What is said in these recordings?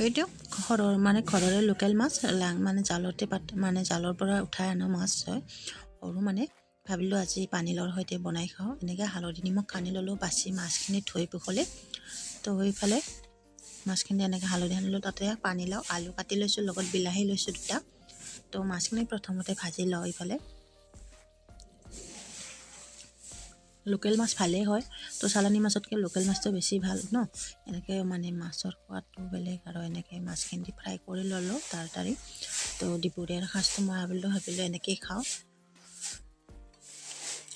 এইটো ঘৰৰে লোকেল মাছ মানে জালতে মানে জালৰ পৰা উঠাই অনা মাছ হয় সৰু মানে ভাবিলোঁ আজি পানীলাওৰ সৈতে বনাই খাওঁ এনেকৈ হালধি নিমখ সানি ল'লোঁ বাছি মাছখিনি ধুই পখলি তো এইফালে মাছখিনি এনেকৈ হালধি সানিলোঁ তাতে পানীলাও আলু কাটি লৈছোঁ লগত বিলাহী লৈছোঁ দুটা তো মাছখিনি প্ৰথমতে ভাজি লওঁ এইফালে লোকেল মাছ ভালেই হয় তো চালানী মাছতকৈ লোকেল মাছটো বেছি ভাল ন এনেকৈ মানে মাছৰ সোৱাদটো বেলেগ আৰু এনেকৈ মাছখিনি ফ্ৰাই কৰি ল'লোঁ তাড়াতাড়ি তো দুপৰীয়াৰ সাঁজটো মই ভাবিলোঁ এনেকৈয়ে খাওঁ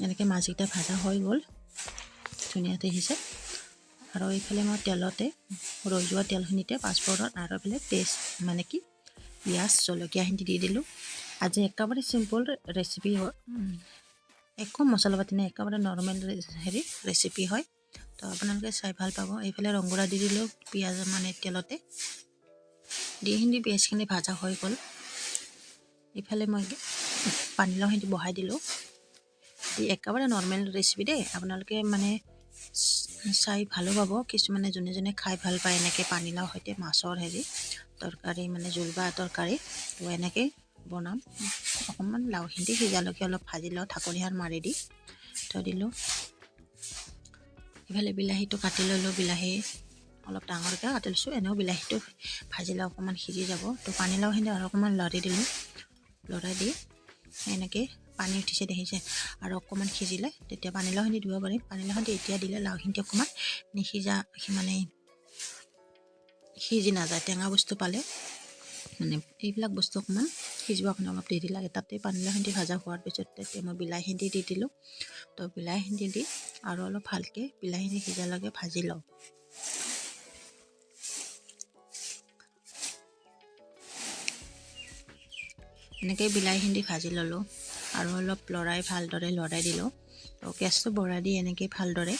এনেকৈ মাছকেইটা ভাজা হৈ গ'ল ধুনীয়াকৈ সিজে আৰু এইফালে মই তেলতে ৰৈ যোৱা তেলখিনিতে পাঁচফোৰণ আৰু এইফালে পেষ্ট মানে কি পিঁয়াজ জলকীয়াখিনি দি দিলোঁ আজি একেবাৰে চিম্পল ৰেচিপি হয় একো মছলা পাতি নাই একেবাৰে নৰ্মেল ৰেচিপি হয় তো আপোনালোকে চাই ভাল পাব এইফালে ৰংগুৰা দি দিলোঁ পিঁয়াজ মানে তেলতে দি পিঁয়াজখিনি ভাজা হৈ গ'ল এইফালে মই পানীলাওখিনি বহাই দিলোঁ একেবাৰে নৰ্মেল ৰেচিপি দেই আপোনালোকে মানে চাই ভালো পাব কিছুমানে যোনে খাই ভাল পায় এনেকৈ পানীলাও সৈতে মাছৰ তৰকাৰী মানে জোল বা তৰকাৰী তো এনেকৈ বনাম অকণমান লাওখিনি সিজালৈকে অলপ ভাজি লওঁ ঢাকনিখন মাৰি দি থৈ দিলোঁ ইফালে বিলাহীটো কাটি ল'লোঁ বিলাহী অলপ ডাঙৰকৈ কাটি লৈছোঁ এনেও বিলাহীটো ভাজিলে অকণমান সিজি যাব তো পানীলাওখিনি আৰু অকণমান লৰাই দিলোঁ লৰাই দি এনেকৈ পানী উঠিছে দেখিছে আৰু অকণমান সিজিলে তেতিয়া পানীলাওখিনি দিব পাৰিম পানীলাওখিনি এতিয়া দিলে লাওখিনি অকণমান নিসিজা মানে সিজি নাযায় টেঙা বস্তু পালে মানে এইবিলাক বস্তু অকণমান সিজিবৰ কাৰণে অলপ দেৰি লাগে তাতে পানীলাওখিনি ভাজা হোৱাৰ পিছত তেতিয়া মই বিলাহীখিনি দি দিলোঁ তো বিলাহীখিনি দি আৰু অলপ ভালকৈ বিলাহীখিনি সিজালৈকে ভাজি লওঁ এনেকৈ বিলাহীখিনি ভাজি ল'লোঁ আৰু অলপ ভালদৰে লৰাই দিলোঁ তো গেছটো বঢ়াই দি এনেকৈ ভালদৰে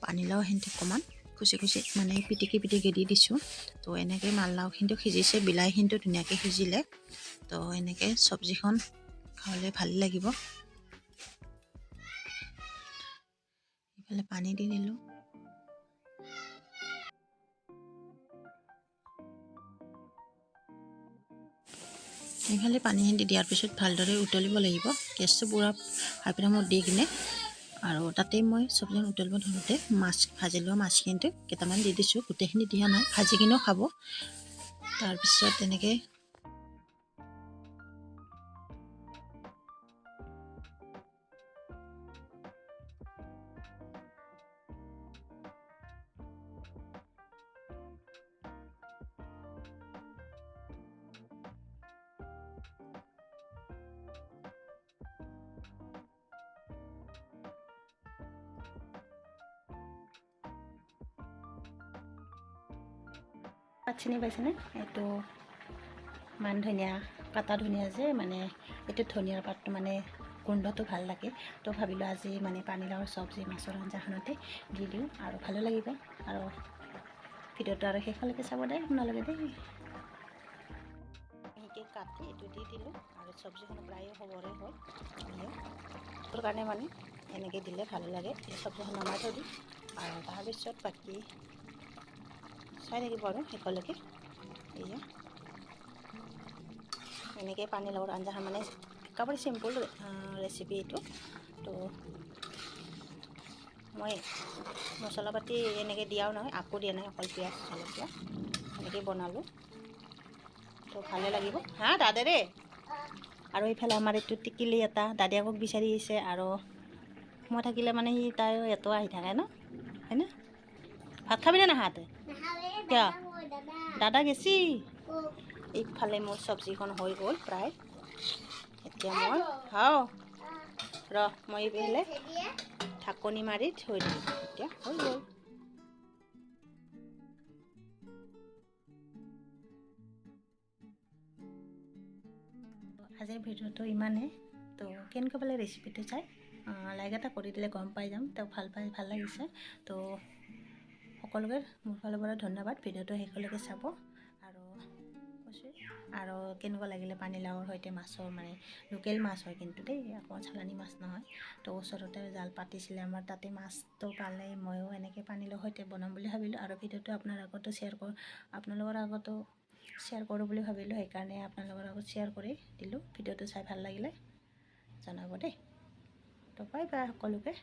পানীলাওখিনি অকণমান খুচি মানে পিটিকি দি দিছোঁ তো এনেকৈ লাওখিনিটো সিজিছে বিলাহীখিনিটো ধুনীয়াকৈ সিজিলে তো এনেকৈ চব্জিখন খাবলৈ ভালেই লাগিব ইফালে পানী দি দিলোঁ এইফালে পানীখিনি দিয়াৰ পিছত ভালদৰে উতলিব লাগিব গেছটো পুৰা হাই ফ্লেমত দি কিনে আৰু তাতে মই চব্জিখন উতলিব ধৰোঁতে মাছ ভাজি লোৱা মাছখিনিতে কেইটামান দি দিছোঁ গোটেইখিনি দিয়া নাই ভাজি কিনেও খাব তাৰপিছত এনেকৈ চিনি পাইছেনে এইটো মান ধনিয়া কাটা ধনিয়া যে মানে এইটো ধনিয়াৰ পাতটো মানে গোন্ধটো ভাল লাগে তো ভাবিলোঁ আজি মানে পানীলাওৰ চব্জি মাছৰ আঞ্জাখনতে দি দিওঁ আৰু ভালো লাগিব আৰু ভিডিঅ'টো আৰু শেষলৈকে চাব দেই আপোনালোকে দেই এনেকৈ কাটি এইটো দি দিলোঁ আৰু চব্জিখন প্ৰায়ে হ'বৰে হয় তোৰ কাৰণে মানে এনেকৈ দিলে ভালো লাগে চব্জিখন নমাই থৈ দিওঁ আৰু তাৰপিছত বাকী চাই থাকিব আৰু শেষলৈকে এয়া এনেকৈ পানীলাওৰ আঞ্জাখন মানে একেবাৰে চিম্পল ৰেচিপি এইটো তো মই মছলা পাতি এনেকৈ দিয়াও নহয় আকৌ দিয়া নাই অকল পিঁয়াজ জলকীয়া এনেকৈ বনালোঁ তো ভালে লাগিব হা দাদাৰে আৰু এইফালে আমাৰ এইটো টিকিলি এটা দাদাকক বিচাৰি আহিছে আৰু মই থাকিলে মানে সি তাই এটো আহি থাকে ন হয়নে ভাত খাবিনে নাখাতে কিয় দাদা গেছি এইফালে মোৰ চব্জিখন হৈ গ'ল প্ৰায় এতিয়া মই মই এইফালে ঢাকনি মাৰি থৈ দিলোঁ এতিয়া হৈ গ'ল আজিৰ ভিডিঅ'টো ইমানেই তো কেনেকৈ পালে ৰেচিপিটো চাই লাইক এটা কৰি দিলে গম পাই যাম তেওঁ ভাল লাগিছে তো সকলোকে মোৰ ফালৰ পৰা ধন্যবাদ ভিডিঅ'টো শেষলৈকে চাব আৰু কৈছোঁ আৰু কেনেকুৱা লাগিলে পানীলাওৰ সৈতে মাছৰ মানে লোকেল মাছ হয় কিন্তু দেই, আকৌ চালানী মাছ নহয়। তো ওচৰতে জাল পাতিছিলে আমাৰ, তাতে মাছটো পালে ময়ো এনেকৈ পানীলাওৰ সৈতে বনাম বুলি ভাবিলোঁ। আৰু ভিডিঅ'টো আপোনালোকৰ আগতো শ্বেয়াৰ কৰোঁ বুলি ভাবিলোঁ, সেইকাৰণে আপোনালোকৰ আগত শ্বেয়াৰ কৰি দিলোঁ। ভিডিঅ'টো চাই ভাল লাগিলে জনাব দেই। তো বাই বাই সকলোকে।